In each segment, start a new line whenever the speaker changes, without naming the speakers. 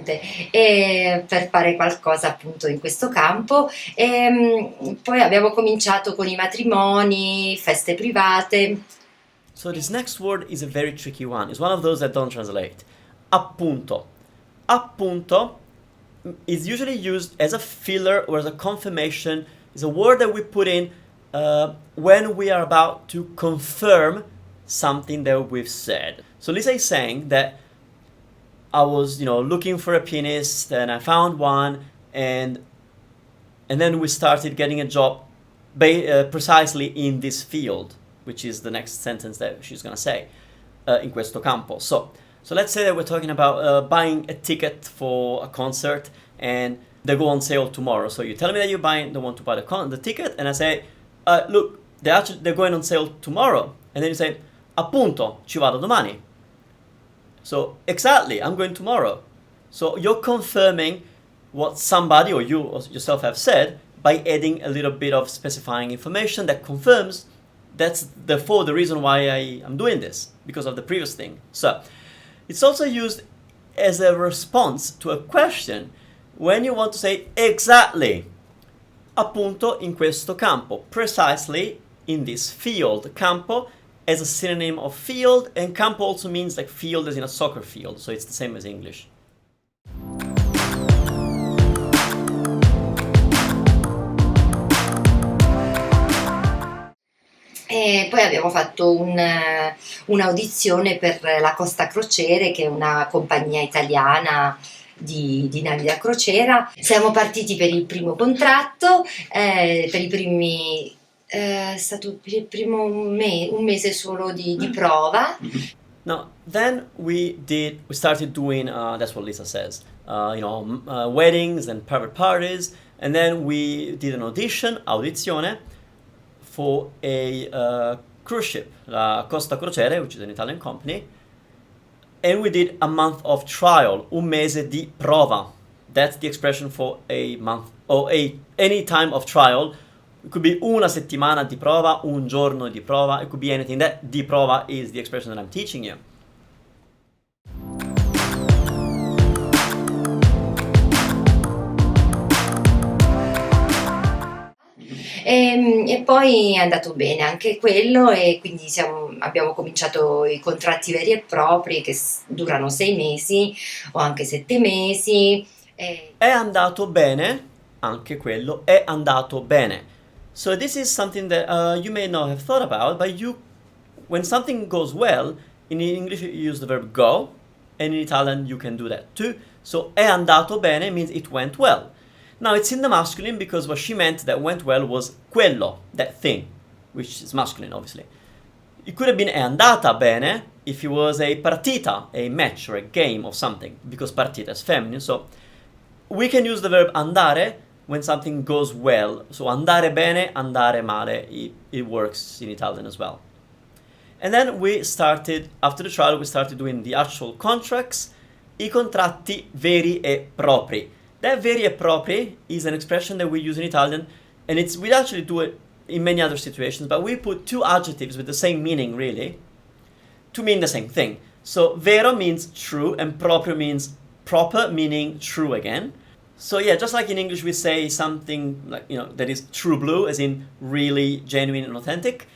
assolutamente, per fare qualcosa appunto in questo campo. Poi abbiamo cominciato con i matrimoni, feste private.
So this next word is a very tricky one. It's one of those that don't translate. Appunto. Appunto is usually used as a filler or as a confirmation. It's a word that we put in when we are about to confirm something that we've said. So Lisa is saying that I was, looking for a pianist and I found one, and then we started getting a job precisely in this field, which is the next sentence that she's going to say, in questo campo. So let's say that we're talking about buying a ticket for a concert and they go on sale tomorrow. So you tell me that they want to buy the ticket, and I say, look, they're going on sale tomorrow. And then you say, appunto, ci vado domani. So exactly, I'm going tomorrow. So you're confirming what somebody or you or yourself have said by adding a little bit of specifying information that confirms that's therefore the reason why I'm doing this, because of the previous thing. So it's also used as a response to a question when you want to say exactly, appunto in questo campo, precisely in this field. Campo as a synonym of field, and campo also means like field as in a soccer field, so it's the same as English.
E poi abbiamo fatto un'audizione per la Costa Crociere, che è una compagnia italiana di navi da crociera. Siamo partiti per il primo contratto, per i primi è stato il primo un mese solo di prova.
Now, then we started doing, that's what Lisa says, weddings and private parties, and then we did an audizione, for a cruise ship, la Costa Crociere, which is an Italian company, and we did a month of trial, un mese di prova. That's the expression for a month, or any time of trial. It could be una settimana di prova, un giorno di prova, it could be anything. That di prova is the expression that I'm teaching you.
E poi è andato bene anche quello, e quindi abbiamo cominciato i contratti veri e propri che durano 6 mesi o anche 7 mesi.
È andato bene, anche quello, è andato bene. So this is something that you may not have thought about, but when something goes well, in English you use the verb go, and in Italian you can do that too. So è andato bene means it went well. Now it's in the masculine because what she meant that went well was quello, that thing, which is masculine obviously. It could have been è andata bene if it was a partita, a match or a game of something, because partita is feminine. So we can use the verb andare when something goes well. So andare bene, andare male, it works in Italian as well. And then after the trial, we started doing the actual contracts, I contratti veri e propri. That veri e propri is an expression that we use in Italian, and we actually do it in many other situations, but we put two adjectives with the same meaning, really, to mean the same thing. So vero means true, and proprio means proper, meaning true again. So yeah, just like in English we say something like, that is true blue, as in really genuine and authentic,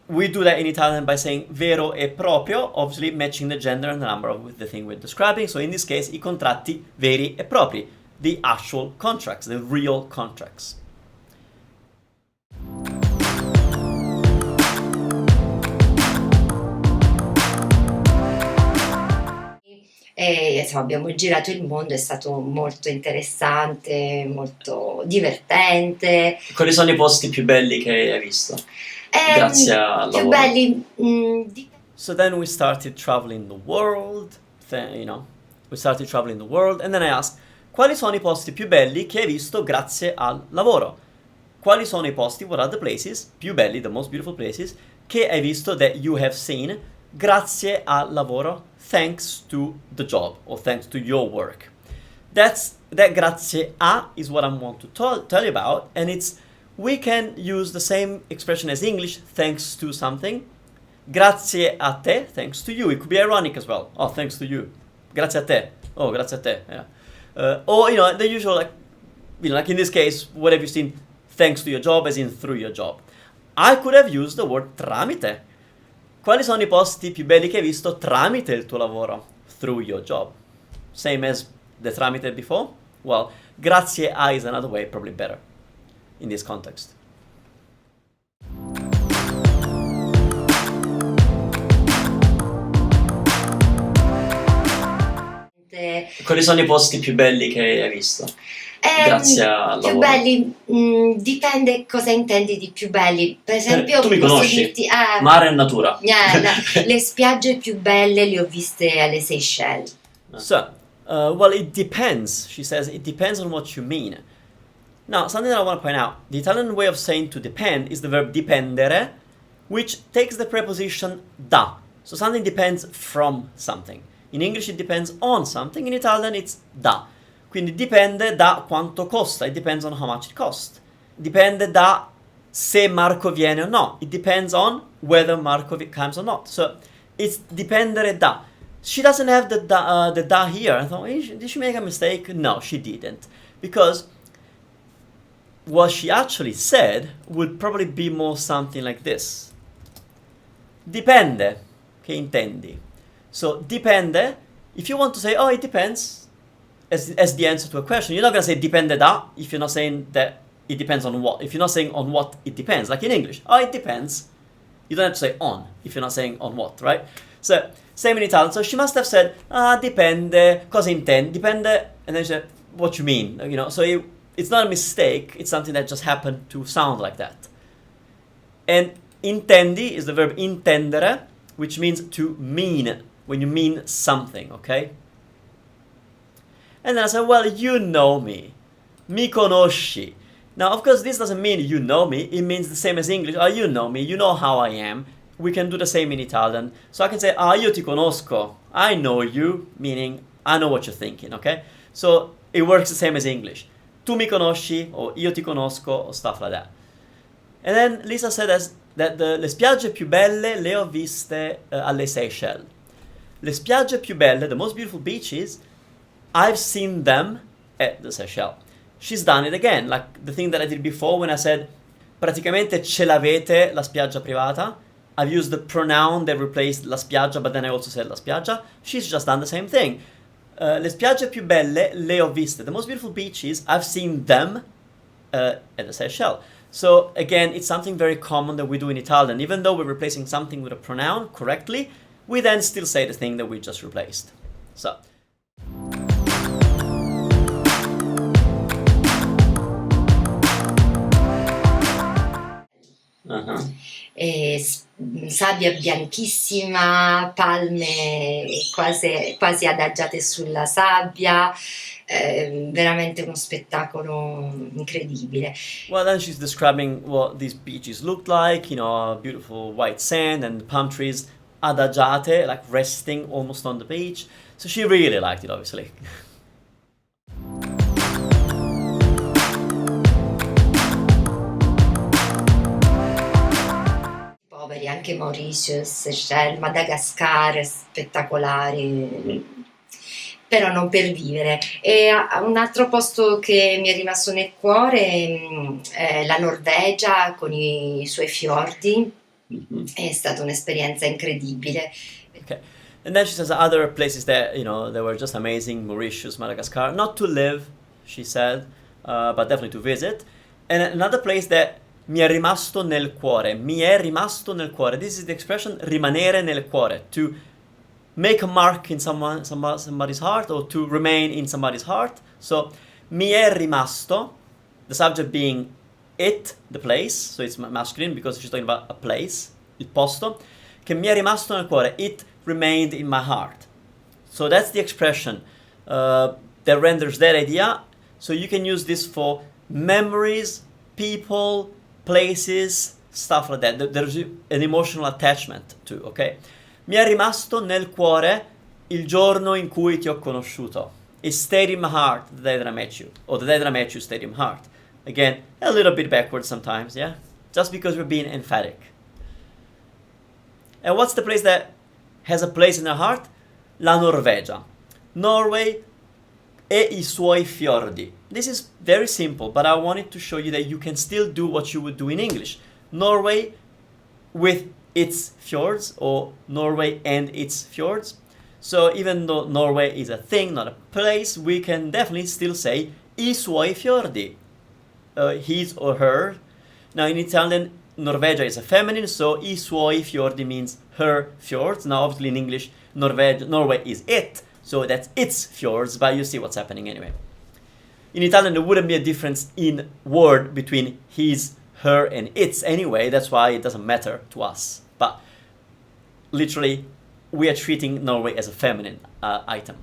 we do that in Italian by saying vero e proprio, obviously matching the gender and the number of the thing we're describing. So in this case, I contratti veri e propri, the actual contracts, the real contracts.
E insomma, abbiamo girato il mondo, è stato molto interessante, molto divertente.
Quali sono i posti più belli che hai visto? Grazie al lavoro.
Più belli.
So then we started traveling the world, we started traveling the world, and then I asked, quali sono i posti più belli che hai visto grazie al lavoro? Quali sono i posti, what are the places, più belli, the most beautiful places, che hai visto, that you have seen, grazie al lavoro, thanks to the job, or thanks to your work. That grazie a is what I want to tell you about, and we can use the same expression as English, thanks to something. Grazie a te, thanks to you. It could be ironic as well. Oh, thanks to you. Grazie a te. Oh, grazie a te. Yeah. Or, the usual, like in this case, what have you seen? Thanks to your job, as in through your job. I could have used the word tramite. Quali sono i posti più belli che hai visto tramite il tuo lavoro? Through your job. Same as the tramite before? Well, grazie a is another way, probably better in this context. Quali sono i posti più belli che hai visto? Grazie al
più
lavoro.
belli, dipende cosa intendi di più belli. Per esempio,
Tu mi
posso
conosci?
dirti,
Mare e natura.
le spiagge più belle le ho viste alle Seychelles.
So, well, it depends. She says it depends on what you mean. Now, something that I want to point out, the Italian way of saying to depend is the verb dipendere, which takes the preposition da. So something depends from something. In English it depends on something, in Italian it's da. Quindi dipende da quanto costa, it depends on how much it costs. Dipende da se Marco viene o no, it depends on whether Marco comes or not. So it's dipendere da. She doesn't have the da here. I thought, did she make a mistake? No, she didn't. Because what she actually said would probably be more something like this. Dipende, che intendi? So dipende, if you want to say, oh, it depends, as the answer to a question, you're not going to say dipende da if you're not saying that it depends on what. If you're not saying on what it depends, like in English, oh, it depends. You don't have to say on if you're not saying on what, right? So same in Italian. So she must have said, dipende, cosa intendi, dipende, and then she said, what you mean, So it's not a mistake, it's something that just happened to sound like that. And intendi is the verb intendere, which means to mean, when you mean something, okay? And then I said, well, you know me. Mi conosci. Now, of course, this doesn't mean you know me. It means the same as English. Oh, you know me. You know how I am. We can do the same in Italian. So I can say, io ti conosco. I know you, meaning I know what you're thinking, okay? So it works the same as English. Tu mi conosci, or io ti conosco, or stuff like that. And then Lisa said that le spiagge più belle le ho viste alle Seychelles. Le spiagge più belle, the most beautiful beaches, I've seen them at the Seychelles. She's done it again, like the thing that I did before when I said, praticamente ce l'avete la spiaggia privata. I've used the pronoun that replaced la spiaggia, but then I also said la spiaggia. She's just done the same thing. Le spiagge più belle le ho viste. The most beautiful beaches, I've seen them at the Seychelles. So again, it's something very common that we do in Italian. Even though we're replacing something with a pronoun correctly, we then still say the thing that we just replaced. So.
Sabbia bianchissima, palme quasi adagiate sulla sabbia, veramente uno spettacolo incredibile.
Well, then she's describing what these beaches looked like, beautiful white sand and palm trees, adagiate, like resting almost on the beach. So she really liked it, obviously.
Poveri, anche Mauritius, Seychelles, Madagascar, spettacolari, però non per vivere. E un altro posto che mi è rimasto nel cuore è la Norvegia con i suoi fiordi. È stata un'esperienza incredibile.
Okay. And then she says other places that, they were just amazing, Mauritius, Madagascar, not to live, she said, but definitely to visit. And another place that mi è rimasto nel cuore. Mi è rimasto nel cuore. This is the expression rimanere nel cuore. To make a mark in somebody's heart, or to remain in somebody's heart. So, mi è rimasto, the subject being it, the place, so it's masculine because she's talking about a place, il posto, che mi è rimasto nel cuore. It remained in my heart. So that's the expression that renders that idea. So you can use this for memories, people, places, stuff like that. There's an emotional attachment to, okay? Mi è rimasto nel cuore il giorno in cui ti ho conosciuto. It stayed in my heart the day that I met you. Or the day that I met you stayed in my heart. Again, a little bit backwards sometimes, yeah? Just because we're being emphatic. And what's the place that has a place in our heart? La Norvegia. Norway, e i suoi fiordi. This is very simple, but I wanted to show you that you can still do what you would do in English. Norway with its fjords, or Norway and its fjords. So even though Norway is a thing, not a place, we can definitely still say i suoi fiordi, his or her. Now in Italian, Norvegia is a feminine, so i suoi fiordi means her fjords. Now obviously in English, Norway is it, so that's its fjords, but you see what's happening anyway. In Italian, there wouldn't be a difference in word between his, her, and its anyway. That's why it doesn't matter to us. But literally, we are treating Norway as a feminine item.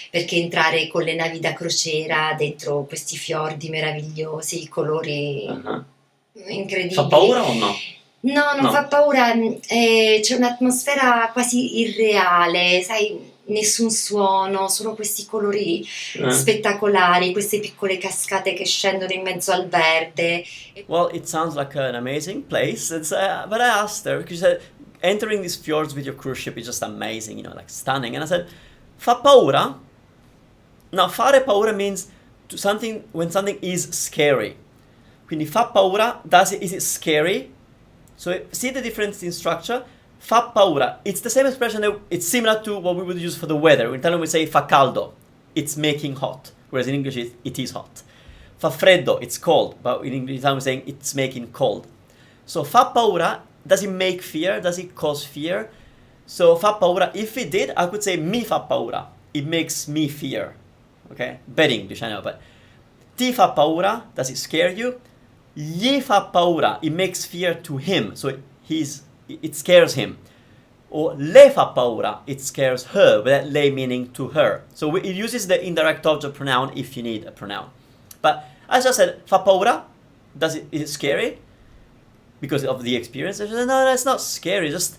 Perché entrare con le navi da crociera dentro questi fiordi meravigliosi, i colori incredibili.
Fa paura o no?
No, non fa paura, c'è un'atmosfera quasi irreale, sai, nessun suono, solo questi colori spettacolari, queste piccole cascate che scendono in mezzo al verde.
Well, it sounds like an amazing place. But I asked her, because she said, entering these fjords with your cruise ship is just amazing, like stunning. And I said, fa paura? Now, fare paura means when something is scary. Quindi fa paura, is it scary? So see the difference in structure? Fa paura, it's the same expression that it's similar to what we would use for the weather. In Italian we say fa caldo, it's making hot, whereas in English it is hot. Fa freddo, it's cold, but in Italian we're saying it's making cold. So fa paura, does it make fear? Does it cause fear? So fa paura, if it did, I could say mi fa paura, it makes me fear. Okay, bad English, I know, but ti fa paura, does it scare you? Gli fa paura, it makes fear to him, so it scares him. Or le fa paura, it scares her, with that le meaning to her. So it uses the indirect object pronoun if you need a pronoun. But as I said, fa paura, is it scary? Because of the experience? I said, no, that's not scary, just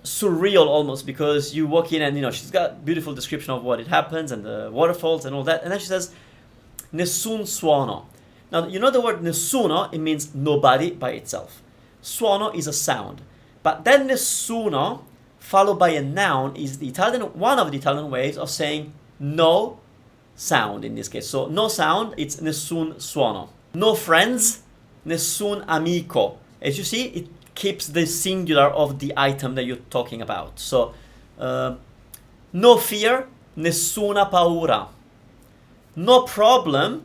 surreal almost, because you walk in and she's got beautiful description of what it happens and the waterfalls and all that, and then she says nessun suono. Now you know the word nessuno, it means nobody by itself. Suono is a sound, but then nessuno followed by a noun is one of the Italian ways of saying no sound in this case. So no sound, it's nessun suono. No friends, nessun amico. As you see, it keeps the singular of the item that you're talking about. So, no fear, nessuna paura. No problem,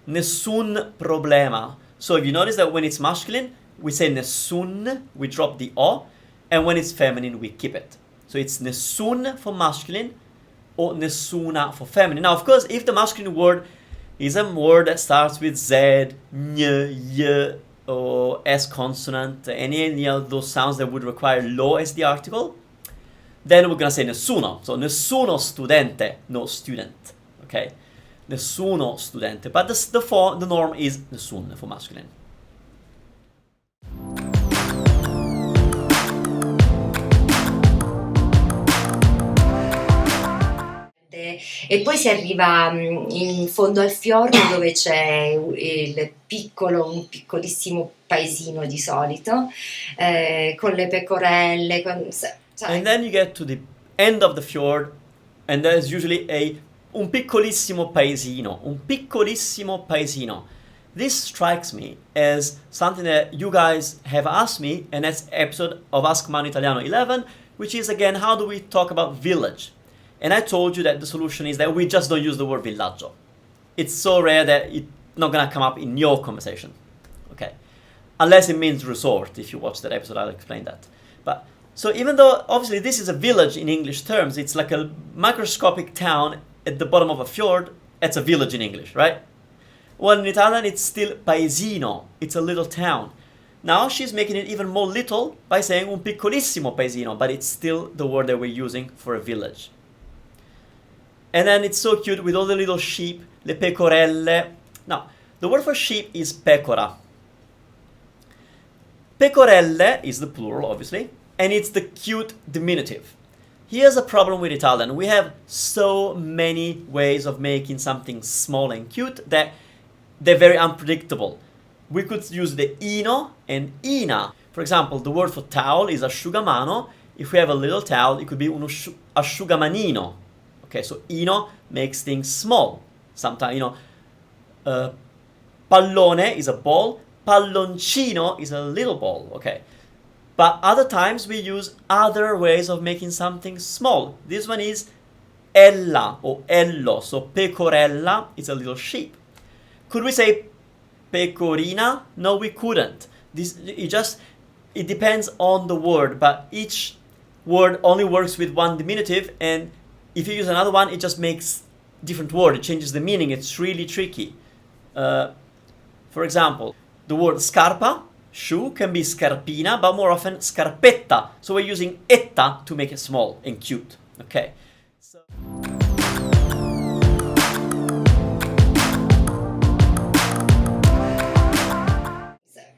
nessun problema. So if you notice that when it's masculine, we say nessun, we drop the o, and when it's feminine, we keep it. So it's nessun for masculine, or nessuna for feminine. Now, of course, if the masculine word is a word that starts with z, ny, y, or S consonant, any of those sounds that would require lo as the article, then we're going to say nessuno. So nessuno studente, no student. Okay? Nessuno studente. But the norm is nessun for masculine.
E poi si arriva in fondo al fiordo dove c'è un piccolissimo paesino di solito, con le pecorelle.
And then you get to the end of the fjord, and there's usually un piccolissimo paesino. Un piccolissimo paesino. This strikes me as something that you guys have asked me, and that's episode of Ask Manu Italiano 11, which is again, how do we talk about village? And I told you that the solution is that we just don't use the word villaggio. It's so rare that it's not going to come up in your conversation. Okay? Unless it means resort. If you watch that episode, I'll explain that. But so even though obviously this is a village in English terms, it's like a microscopic town at the bottom of a fjord. It's a village in English, right? Well, in Italian, it's still paesino. It's a little town. Now she's making it even more little by saying un piccolissimo paesino, but it's still the word that we're using for a village. And then it's so cute with all the little sheep, le pecorelle. Now, the word for sheep is pecora. Pecorelle is the plural, obviously, and it's the cute diminutive. Here's a problem with Italian. We have so many ways of making something small and cute that they're very unpredictable. we could use the ino and ina. For example, the word for towel is asciugamano. If we have a little towel, it could be un asciugamanino. Okay, so ino makes things small. Sometimes, pallone is a ball, palloncino is a little ball, okay? But other times we use other ways of making something small. This one is ella or ello, so pecorella is a little sheep. Could we say pecorina? No, we couldn't. It depends on the word, but each word only works with one diminutive, and if you use another one, it just makes different word. It changes the meaning. It's really tricky. For example, the word scarpa, shoe, can be scarpina, but more often scarpetta. So we're using etta to make it small and cute. Okay. So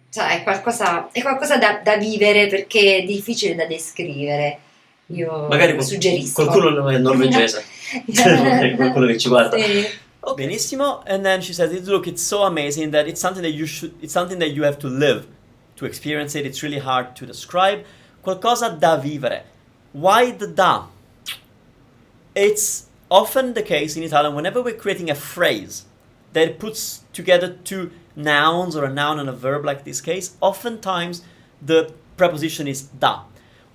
cioè, è qualcosa da vivere, perché è difficile da descrivere. Io
magari
suggerisco.
qualcuno è norvegese. Qualcuno che ci guarda.
Sì.
Okay. Benissimo. And then she says, look, it's so amazing that it's something that you have to live, to experience it. It's really hard to describe. Qualcosa da vivere. Why the da? It's often the case in Italian whenever we're creating a phrase that puts together two nouns or a noun and a verb, like this case, oftentimes the preposition is da.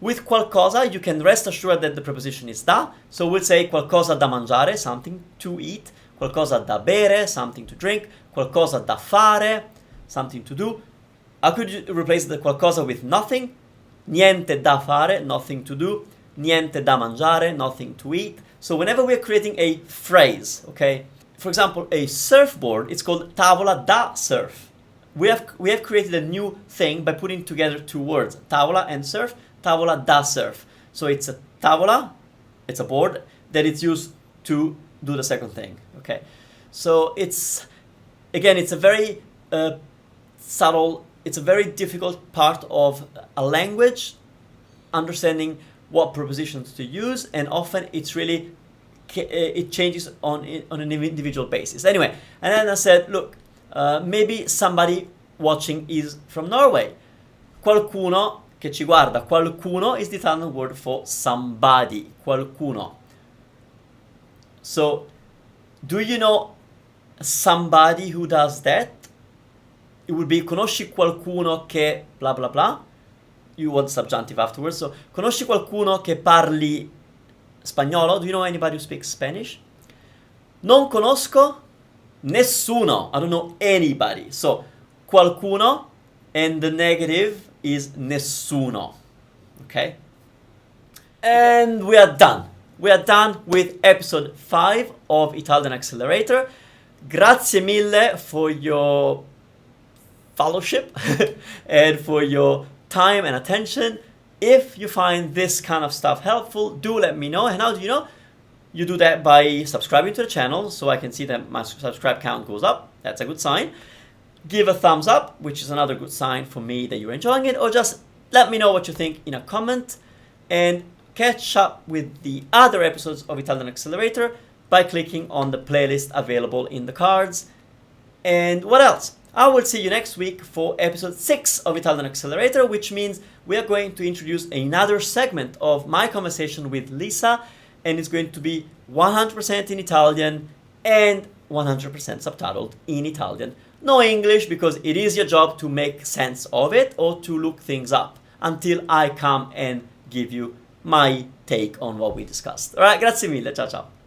With qualcosa, you can rest assured that the preposition is da. So we'll say qualcosa da mangiare, something to eat. Qualcosa da bere, something to drink. Qualcosa da fare, something to do. I could replace the qualcosa with nothing. Niente da fare, nothing to do. Niente da mangiare, nothing to eat. So whenever we're creating a phrase, okay? For example, a surfboard, it's called tavola da surf. We have created a new thing by putting together two words, tavola and surf, tavola da surf. So it's a tavola, it's a board that it's used to do the second thing. Okay, so it's a very subtle, it's a very difficult part of a language, understanding what prepositions to use, and often it's really it changes on an individual basis. Anyway, and then I said, look, maybe somebody watching is from Norway. Qualcuno che ci guarda. Qualcuno is the Italian word for somebody. Qualcuno. So, do you know somebody who does that? It would be conosci qualcuno che blah blah blah. You want subjunctive afterwards. So, conosci qualcuno che parli spagnolo? Do you know anybody who speaks Spanish? Non conosco nessuno. I don't know anybody. So, qualcuno, and the negative is nessuno. Okay? And we are done. We are done with episode 5 of Italian Accelerator. Grazie mille for your fellowship and for your time and attention. If you find this kind of stuff helpful, do let me know. And how do you know? You do that by subscribing to the channel, so I can see that my subscribe count goes up. That's a good sign. Give a thumbs up, which is another good sign for me that you're enjoying it, or just let me know what you think in a comment. And catch up with the other episodes of Italian Accelerator by clicking on the playlist available in the cards. And what else? I will see you next week for episode 6 of Italian Accelerator, which means we are going to introduce another segment of my conversation with Lisa, and it's going to be 100% in Italian and 100% subtitled in Italian. No English, because it is your job to make sense of it or to look things up until I come and give you my take on what we discussed. All right, grazie mille. Ciao ciao.